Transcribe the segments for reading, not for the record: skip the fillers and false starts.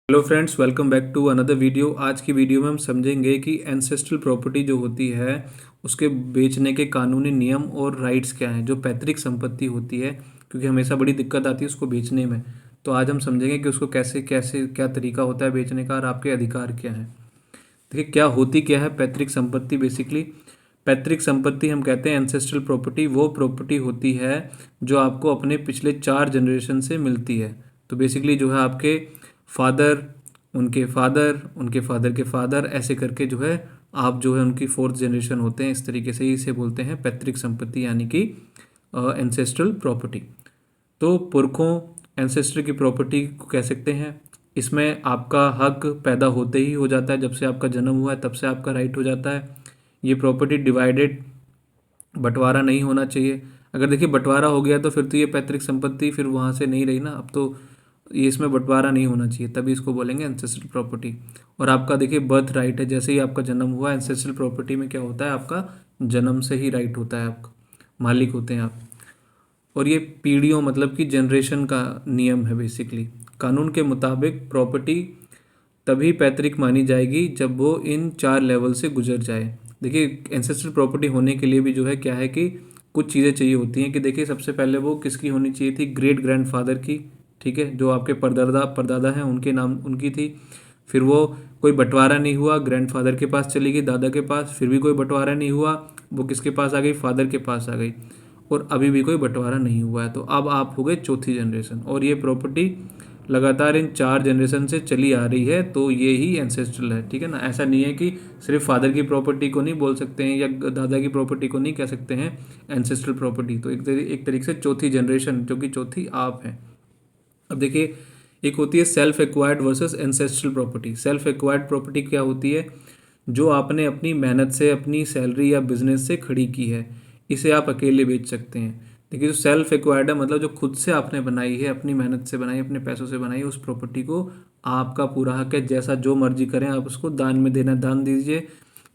Hello friends, welcome back to another video. आज की video में हम समझेंगे कि एंसेस्ट्रल प्रॉपर्टी जो होती है उसके बेचने के कानूनी नियम और राइट्स क्या हैं। जो पैतृक संपत्ति होती है, क्योंकि हमेशा बड़ी दिक्कत आती है उसको बेचने में, तो आज हम समझेंगे कि उसको कैसे कैसे क्या तरीका होता है बेचने का और आपके अधिकार क्या हैं। देखिए, क्या है पैतृक संपत्ति। बेसिकली पैतृक संपत्ति हम कहते हैं एंसेस्ट्रल प्रॉपर्टी, वो प्रॉपर्टी होती है जो आपको अपने पिछले 4 जनरेशन से मिलती है। तो बेसिकली जो है आपके फादर, उनके फादर, उनके फादर के फादर, ऐसे करके जो है आप जो है उनकी 4th जनरेशन होते हैं। इस तरीके से इसे बोलते हैं पैतृक संपत्ति, यानी कि एंसेस्ट्रल प्रॉपर्टी। तो पुरखों एंसेस्टर की प्रॉपर्टी को कह सकते हैं। इसमें आपका हक पैदा होते ही हो जाता है, जब से आपका जन्म हुआ है तब से आपका राइट हो जाता है। ये प्रॉपर्टी डिवाइडेड, बंटवारा नहीं होना चाहिए। अगर देखिए बंटवारा हो गया तो फिर तो ये पैतृक संपत्ति फिर वहाँ से नहीं रही ना, अब तो ये इसमें बंटवारा नहीं होना चाहिए, तभी इसको बोलेंगे एंसेस्ट्रल प्रॉपर्टी। और आपका देखिए बर्थ राइट है, जैसे ही आपका जन्म हुआ एंसेस्ट्रल प्रॉपर्टी में क्या होता है, आपका जन्म से ही राइट होता है, आपका मालिक होते हैं आप। और ये पीढ़ियों मतलब कि जनरेशन का नियम है। बेसिकली कानून के मुताबिक प्रॉपर्टी तभी पैतृक मानी जाएगी जब वो इन 4 लेवल से गुजर जाए। देखिए, एंसेस्ट्रल प्रॉपर्टी होने के लिए भी जो है क्या है कि कुछ चीज़ें चाहिए होती हैं। कि देखिए सबसे पहले वो किसकी होनी चाहिए थी, ग्रेट ग्रैंडफादर की, ठीक है, जो आपके परदादा परदादा हैं उनके नाम उनकी थी। फिर वो कोई बंटवारा नहीं हुआ, ग्रैंडफादर के पास चली गई, दादा के पास, फिर भी कोई बंटवारा नहीं हुआ, वो किसके पास आ गई, फादर के पास आ गई, और अभी भी कोई बंटवारा नहीं हुआ है। तो अब आप हो गए 4थी जनरेशन, और ये प्रॉपर्टी लगातार इन 4 जनरेशन से चली आ रही है, तो ये ही एंसेस्ट्रल है। ठीक है ना, ऐसा नहीं है कि सिर्फ फादर की प्रॉपर्टी को नहीं बोल सकते हैं या दादा की प्रॉपर्टी को नहीं कह सकते हैं एंसेस्ट्रल प्रॉपर्टी। तो एक तरीके से 4थी जनरेशन, जो कि चौथी आप है। अब देखिए, एक होती है self acquired versus ancestral property. Self acquired property क्या होती है, जो आपने अपनी मेहनत से, अपनी सैलरी या बिजनेस से खड़ी की है, इसे आप अकेले बेच सकते हैं। देखिए, जो सेल्फ एक्वायर्ड है मतलब जो खुद से आपने बनाई है, अपनी मेहनत से बनाई, अपने पैसों से बनाई है, उस प्रॉपर्टी को आपका पूरा हक है। जैसा जो मर्जी करें आप उसको, दान में देना दान दीजिए,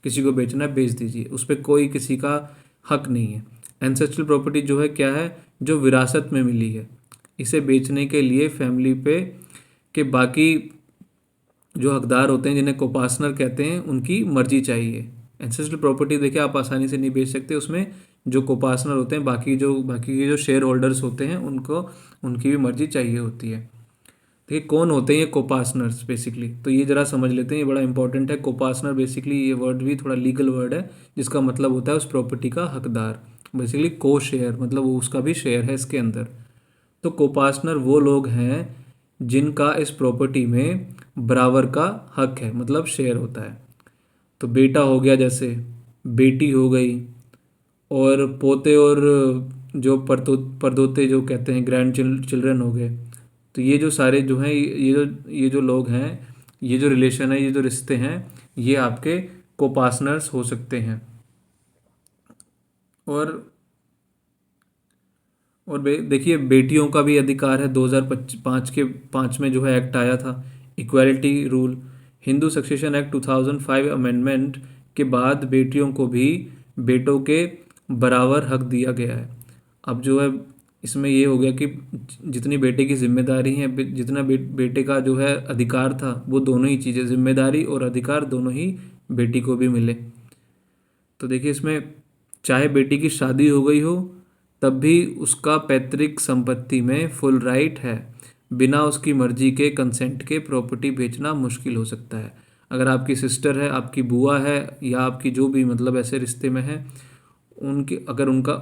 किसी को बेचना बेच दीजिए, उस पर कोई किसी का हक नहीं है। एंसेस्ट्रल प्रॉपर्टी जो है क्या है, जो विरासत में मिली है। इसे बेचने के लिए फैमिली पे के बाकी जो हकदार होते हैं, जिन्हें कोपासनर कहते हैं, उनकी मर्जी चाहिए। एंसेस्ट्रल प्रॉपर्टी देखिए आप आसानी से नहीं बेच सकते, उसमें जो कोपासनर होते हैं, बाकी के जो शेयर होल्डर्स होते हैं, उनको उनकी भी मर्जी चाहिए होती है। देखिए कौन होते हैं ये कोपासनर्स बेसिकली, तो ये जरा समझ लेते हैं, ये बड़ा इंपॉर्टेंट है। कोपासनर बेसिकली ये वर्ड भी थोड़ा लीगल वर्ड है, जिसका मतलब होता है उस प्रॉपर्टी का हकदार। बेसिकली को शेयर मतलब वो उसका भी शेयर है इसके अंदर। तो कोपासनर वो लोग हैं जिनका इस प्रॉपर्टी में बराबर का हक है, मतलब शेयर होता है। तो बेटा हो गया, जैसे बेटी हो गई, और पोते और जो परदोते जो कहते हैं, ग्रैंड चिल्ड्रन हो गए। तो ये जो सारे जो हैं, ये जो लोग हैं, ये जो रिलेशन है, ये जो रिश्ते हैं, ये आपके कोपासनर्स हो सकते हैं। और देखिए बेटियों का भी अधिकार है। 2005 के 5 में जो है एक्ट आया था, equality rule. Hindu succession act 2005 amendment के बाद बेटियों को भी बेटों के बराबर हक दिया गया है। अब जो है इसमें ये हो गया कि जितनी बेटे की जिम्मेदारी है, जितना बेटे का जो है अधिकार था, वो दोनों ही चीज़ें, जिम्मेदारी और अधिकार दोनों ही बेटी को भी मिले। तो देखिए इसमें चाहे बेटी की शादी हो गई हो, तब भी उसका पैतृक संपत्ति में फुल राइट है। बिना उसकी मर्जी के, कंसेंट के प्रॉपर्टी बेचना मुश्किल हो सकता है। अगर आपकी सिस्टर है, आपकी बुआ है, या आपकी जो भी मतलब ऐसे रिश्ते में है, उनके अगर उनका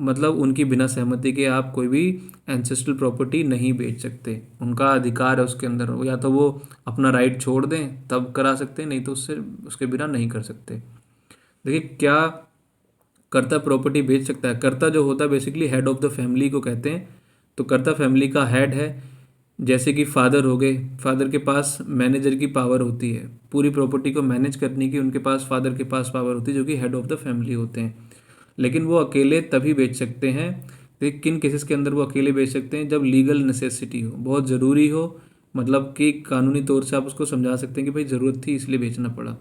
मतलब उनकी बिना सहमति के आप कोई भी एंसेस्ट्रल प्रॉपर्टी नहीं बेच सकते। उनका अधिकार है उसके अंदर, या तो वो अपना राइट छोड़ दें तब करा सकते हैं, नहीं तो उससे उसके बिना नहीं कर सकते। देखिए क्या कर्ता प्रॉपर्टी बेच सकता है। कर्ता जो होता है basically head of the family को कहते हैं। तो कर्ता फैमिली का हेड है। जैसे कि फादर हो गए, फादर के पास मैनेजर की पावर होती है, पूरी प्रॉपर्टी को मैनेज करने की उनके पास, फादर के पास पावर होती है, जो कि हेड ऑफ द फैमिली होते हैं। लेकिन वो अकेले तभी बेच सकते हैं। तो किन केसेस के अंदर वो अकेले बेच सकते हैं, जब लीगल नेसेसिटी हो, बहुत ज़रूरी हो, मतलब कि कानूनी तौर से आप उसको समझा सकते हैं कि भाई ज़रूरत थी इसलिए बेचना पड़ा।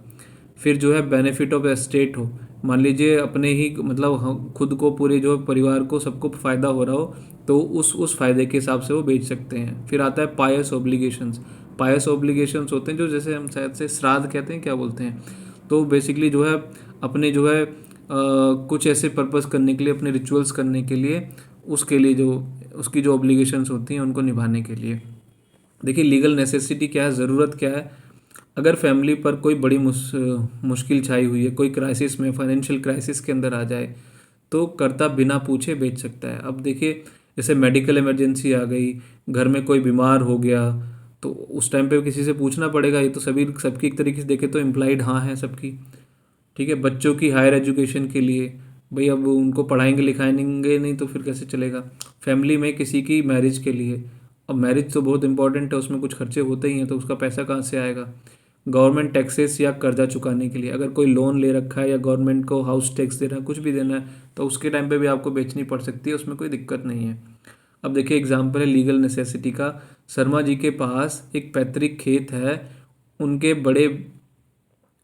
फिर जो है बेनिफिट ऑफ एस्टेट हो, मान लीजिए अपने ही मतलब खुद को, पूरे जो परिवार को, सबको फ़ायदा हो रहा हो, तो उस फ़ायदे के हिसाब से वो बेच सकते हैं। फिर आता है पायस ऑब्लिगेशंस, पायस ऑब्लिगेशंस होते हैं जो जैसे हम शायद से श्राद्ध कहते हैं, क्या बोलते हैं, तो बेसिकली जो है अपने जो है कुछ ऐसे पर्पस करने के लिए, अपने रिचुअल्स करने के लिए, उसके लिए जो उसकी जो ऑब्लिगेशंस होती हैं उनको निभाने के लिए। देखिए लीगल नेसेसिटी क्या है, ज़रूरत क्या है। अगर फैमिली पर कोई बड़ी मुश्किल छाई हुई है, कोई क्राइसिस में, फाइनेंशियल क्राइसिस के अंदर आ जाए, तो कर्ता बिना पूछे बेच सकता है। अब देखिए जैसे मेडिकल इमरजेंसी आ गई, घर में कोई बीमार हो गया, तो उस टाइम पे किसी से पूछना पड़ेगा। ये तो सभी सबकी एक तरीके से देखे तो इम्प्लाइड हाँ है सबकी। ठीक है, बच्चों की हायर एजुकेशन के लिए, भाई अब उनको पढ़ाएंगे लिखाएंगे नहीं तो फिर कैसे चलेगा। फैमिली में किसी की मैरिज के लिए, अब मैरिज तो बहुत इंपॉर्टेंट है, उसमें कुछ खर्चे होते ही हैं, तो उसका पैसा कहाँ से आएगा। गवर्नमेंट टैक्सेस या कर्जा चुकाने के लिए, अगर कोई लोन ले रखा है या गवर्नमेंट को हाउस टैक्स देना है, कुछ भी देना है, तो उसके टाइम पे भी आपको बेचनी पड़ सकती है, उसमें कोई दिक्कत नहीं है। अब देखिए एग्जाम्पल है लीगल नेसेसिटी का। शर्मा जी के पास एक पैतृक खेत है, उनके बड़े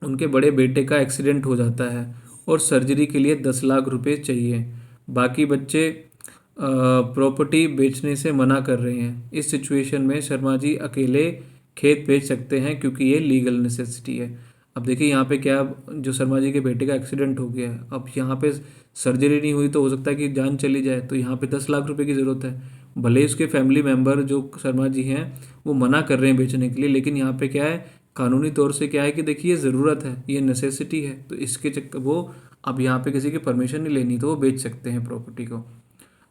उनके बड़े बेटे का एक्सीडेंट हो जाता है और सर्जरी के लिए 10 लाख रुपए चाहिए। बाकी बच्चे प्रॉपर्टी बेचने से मना कर रहे हैं। इस सिचुएशन में शर्मा जी अकेले खेत बेच सकते हैं क्योंकि ये लीगल नेसेसिटी है। अब देखिए यहाँ पे क्या, जो शर्मा जी के बेटे का एक्सीडेंट हो गया है, अब यहाँ पे सर्जरी नहीं हुई तो हो सकता है कि जान चली जाए, तो यहाँ पे 10 लाख रुपए की ज़रूरत है। भले ही उसके फैमिली मेम्बर जो शर्मा जी हैं वो मना कर रहे हैं बेचने के लिए, लेकिन यहाँ पे क्या है, कानूनी तौर से क्या है कि देखिए ये ज़रूरत है, ये नेसेसिटी है, तो इसके चक्कर वो अब यहाँ पे किसी की परमिशन नहीं लेनी, तो वो बेच सकते हैं प्रॉपर्टी को।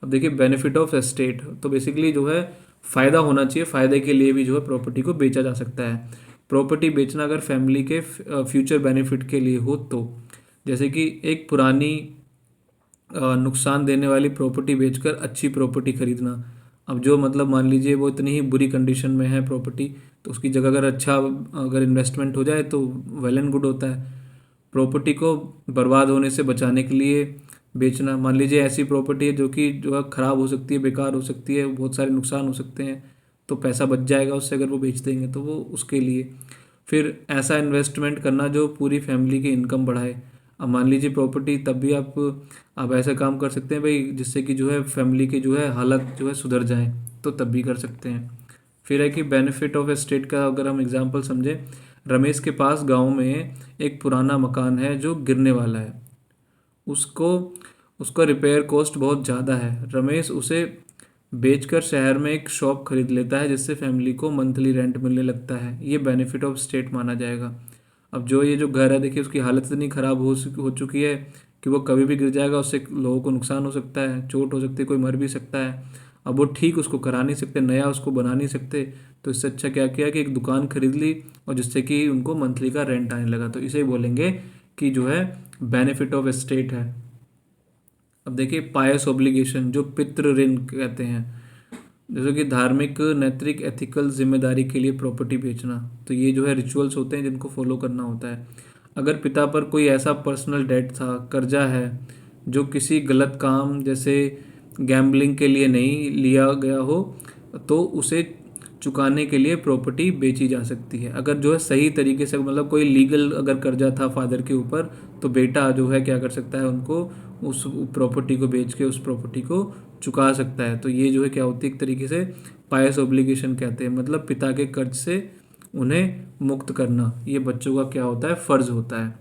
अब देखिए बेनिफिट ऑफ एस्टेट, तो बेसिकली जो है फ़ायदा होना चाहिए, फ़ायदे के लिए भी जो है प्रॉपर्टी को बेचा जा सकता है। प्रॉपर्टी बेचना अगर फैमिली के फ्यूचर बेनिफिट के लिए हो तो, जैसे कि एक पुरानी नुकसान देने वाली प्रॉपर्टी बेचकर अच्छी प्रॉपर्टी खरीदना। अब जो मतलब मान लीजिए वो इतनी ही बुरी कंडीशन में है प्रॉपर्टी, तो उसकी जगह अगर अच्छा अगर इन्वेस्टमेंट हो जाए तो वेल एंड गुड होता है। प्रॉपर्टी को बर्बाद होने से बचाने के लिए बेचना, मान लीजिए ऐसी प्रॉपर्टी है जो कि जो है ख़राब हो सकती है, बेकार हो सकती है, बहुत सारे नुकसान हो सकते हैं, तो पैसा बच जाएगा उससे अगर वो बेच देंगे, तो वो उसके लिए। फिर ऐसा इन्वेस्टमेंट करना जो पूरी फैमिली की इनकम बढ़ाए। अब मान लीजिए प्रॉपर्टी, तब भी आप ऐसा काम कर सकते हैं भाई जिससे कि जो है फैमिली की जो है हालत जो है सुधर जाए, तो तब भी कर सकते हैं। फिर है कि बेनिफिट ऑफ एस्टेट का अगर हम एग्जांपल समझें, रमेश के पास गांव में एक पुराना मकान है जो गिरने वाला है, उसको उसका रिपेयर कॉस्ट बहुत ज़्यादा है। रमेश उसे बेचकर शहर में एक शॉप खरीद लेता है जिससे फैमिली को मंथली रेंट मिलने लगता है, ये बेनिफिट ऑफ स्टेट माना जाएगा। अब जो ये जो घर है देखिए उसकी हालत इतनी ख़राब हो चुकी है कि वो कभी भी गिर जाएगा, उससे लोगों को नुकसान हो सकता है, चोट हो सकती है, कोई मर भी सकता है। अब वो ठीक उसको करा नहीं सकते, नया उसको बना नहीं सकते, तो इससे अच्छा क्या किया कि एक दुकान खरीद ली और जिससे कि उनको मंथली का रेंट आने लगा, तो इसे बोलेंगे कि जो है बेनिफिट ऑफ एस्टेट है। अब देखिए पायस ऑब्लिगेशन, जो पितृ ऋण कहते हैं, जैसे कि धार्मिक, नैतिक, एथिकल जिम्मेदारी के लिए प्रॉपर्टी बेचना, तो ये जो है रिचुअल्स होते हैं जिनको फॉलो करना होता है। अगर पिता पर कोई ऐसा पर्सनल डेट था, कर्जा है, जो किसी गलत काम जैसे गैम्बलिंग के लिए नहीं लिया गया हो, तो उसे चुकाने के लिए प्रॉपर्टी बेची जा सकती है। अगर जो है सही तरीके से, मतलब कोई लीगल अगर कर्जा था फादर के ऊपर, तो बेटा जो है क्या कर सकता है, उनको उस प्रॉपर्टी को बेच के उस प्रॉपर्टी को चुका सकता है। तो ये जो है क्या होती है, एक तरीके से पायस ऑब्लिगेशन कहते हैं, मतलब पिता के कर्ज से उन्हें मुक्त करना, ये बच्चों का क्या होता है, फर्ज होता है।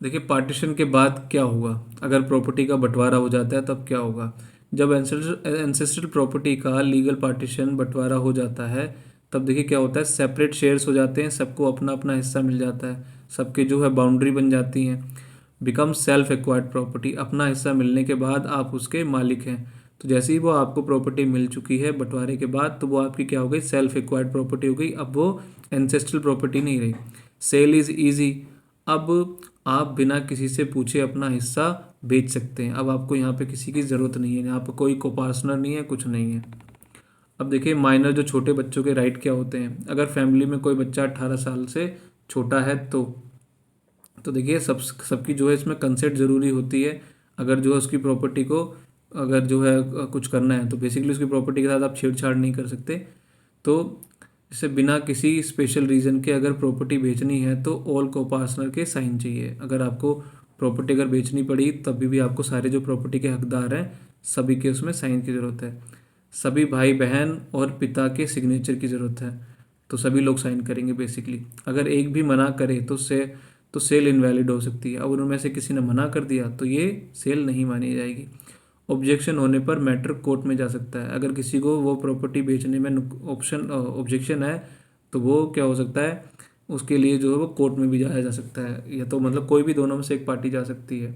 देखिए पार्टीशन के बाद क्या होगा, अगर प्रॉपर्टी का बंटवारा हो जाता है तब क्या होगा। जब एंसेस्ट्रल प्रॉपर्टी का लीगल पार्टीशन बंटवारा हो जाता है, तब देखिए क्या होता है, सेपरेट शेयर्स हो जाते हैं, सबको अपना अपना हिस्सा मिल जाता है, सबके जो है बाउंड्री बन जाती हैं। बिकम सेल्फ एक्वायर्ड प्रॉपर्टी, अपना हिस्सा मिलने के बाद आप उसके मालिक हैं। तो जैसे ही वो आपको प्रॉपर्टी मिल चुकी है बंटवारे के बाद, तो वो आपकी क्या हो गई, सेल्फ एक्वायर्ड प्रॉपर्टी हो गई, अब वो एंसेस्ट्रल प्रॉपर्टी नहीं रही। सेल इज़ ईजी, अब आप बिना किसी से पूछे अपना हिस्सा बेच सकते हैं। अब आपको यहाँ पे किसी की ज़रूरत नहीं है, यहाँ पर कोई कोपार्टनर नहीं है, कुछ नहीं है। अब देखिए माइनर, जो छोटे बच्चों के राइट क्या होते हैं। अगर फैमिली में कोई बच्चा 18 साल से छोटा है तो देखिए सबकी जो है इसमें कंसेंट ज़रूरी होती है। अगर जो है उसकी प्रॉपर्टी को अगर जो है कुछ करना है, तो बेसिकली उसकी प्रॉपर्टी के साथ आप छेड़छाड़ नहीं कर सकते। तो जैसे बिना किसी स्पेशल रीज़न के अगर प्रॉपर्टी बेचनी है तो ऑल को पार्टनर के साइन चाहिए। अगर आपको प्रॉपर्टी अगर बेचनी पड़ी तभी भी आपको सारे जो प्रॉपर्टी के हकदार हैं सभी के उसमें साइन की ज़रूरत है। सभी भाई बहन और पिता के सिग्नेचर की ज़रूरत है, तो सभी लोग साइन करेंगे बेसिकली। अगर एक भी मना करे तो सेल इनवैलिड हो सकती है। अगर उनमें से किसी ने मना कर दिया तो ये सेल नहीं मानी जाएगी। ऑब्जेक्शन होने पर मैटर कोर्ट में जा सकता है। अगर किसी को वो प्रॉपर्टी बेचने में ऑब्जेक्शन है तो वो क्या हो सकता है, उसके लिए जो है वो कोर्ट में भी जाया जा सकता है, या तो मतलब कोई भी दोनों में से एक पार्टी जा सकती है।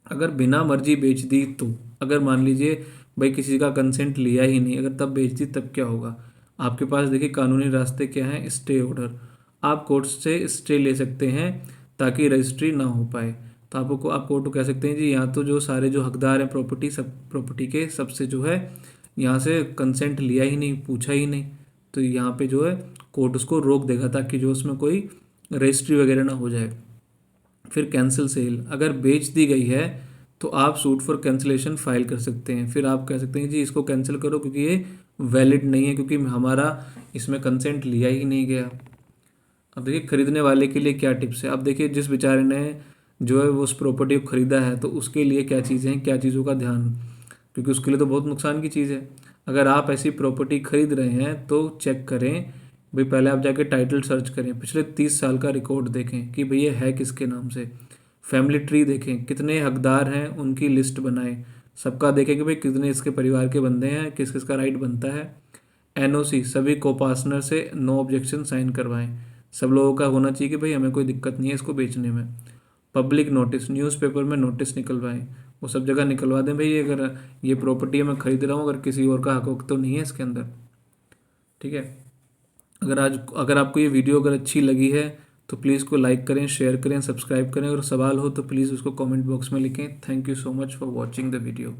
अगर बिना मर्जी बेच दी तो, अगर मान लीजिए भाई किसी का कंसेंट लिया ही नहीं, अगर तब बेच दी तब क्या होगा। आपके पास देखिए कानूनी रास्ते क्या हैं, स्टे ऑर्डर। आप कोर्ट से स्टे ले सकते हैं ताकि रजिस्ट्री ना हो पाए। तो आप कोर्ट को कह सकते हैं जी यहाँ तो जो सारे जो हकदार हैं प्रॉपर्टी के सबसे जो है यहाँ से कंसेंट लिया ही नहीं, पूछा ही नहीं, तो यहाँ पे जो है कोर्ट उसको रोक देगा ताकि जो उसमें कोई रजिस्ट्री वगैरह ना हो जाए। फिर कैंसिल सेल, अगर बेच दी गई है तो आप सूट फॉर कैंसिलेशन फाइल कर सकते हैं। फिर आप कह सकते हैं जी इसको कैंसिल करो क्योंकि ये वैलिड नहीं है, क्योंकि हमारा इसमें कंसेंट लिया ही नहीं गया। अब देखिए खरीदने वाले के लिए क्या टिप्स है। अब देखिए जिस बेचारे ने जो है वो उस प्रॉपर्टी को खरीदा है तो उसके लिए क्या चीज़ें हैं, क्या चीज़ों का ध्यान, क्योंकि उसके लिए तो बहुत नुकसान की चीज़ है। अगर आप ऐसी प्रॉपर्टी खरीद रहे हैं तो चेक करें भाई, पहले आप जाके टाइटल सर्च करें, पिछले 30 साल का रिकॉर्ड देखें कि भई ये है किसके नाम से। फैमिली ट्री देखें, कितने हकदार हैं उनकी लिस्ट बनाएं, सबका देखें कि भाई कितने इसके परिवार के बंदे हैं, किस किस का राइट बनता है। एनओसी सभी कोपार्टनर से नो ऑब्जेक्शन साइन करवाएं। सब लोगों का होना चाहिए कि भाई हमें कोई दिक्कत नहीं है इसको बेचने में। पब्लिक नोटिस, न्यूज़पेपर में नोटिस निकलवाएं, वो सब जगह निकलवा दें भाई अगर ये प्रॉपर्टी है मैं खरीद रहा हूँ, अगर किसी और का हक तो नहीं है इसके अंदर। ठीक है। अगर आपको ये वीडियो अगर अच्छी लगी है तो प्लीज़ को लाइक करें, शेयर करें, सब्सक्राइब करें, और सवाल हो तो प्लीज़ उसको कमेंट बॉक्स में लिखें। Thank you so much for watching the video.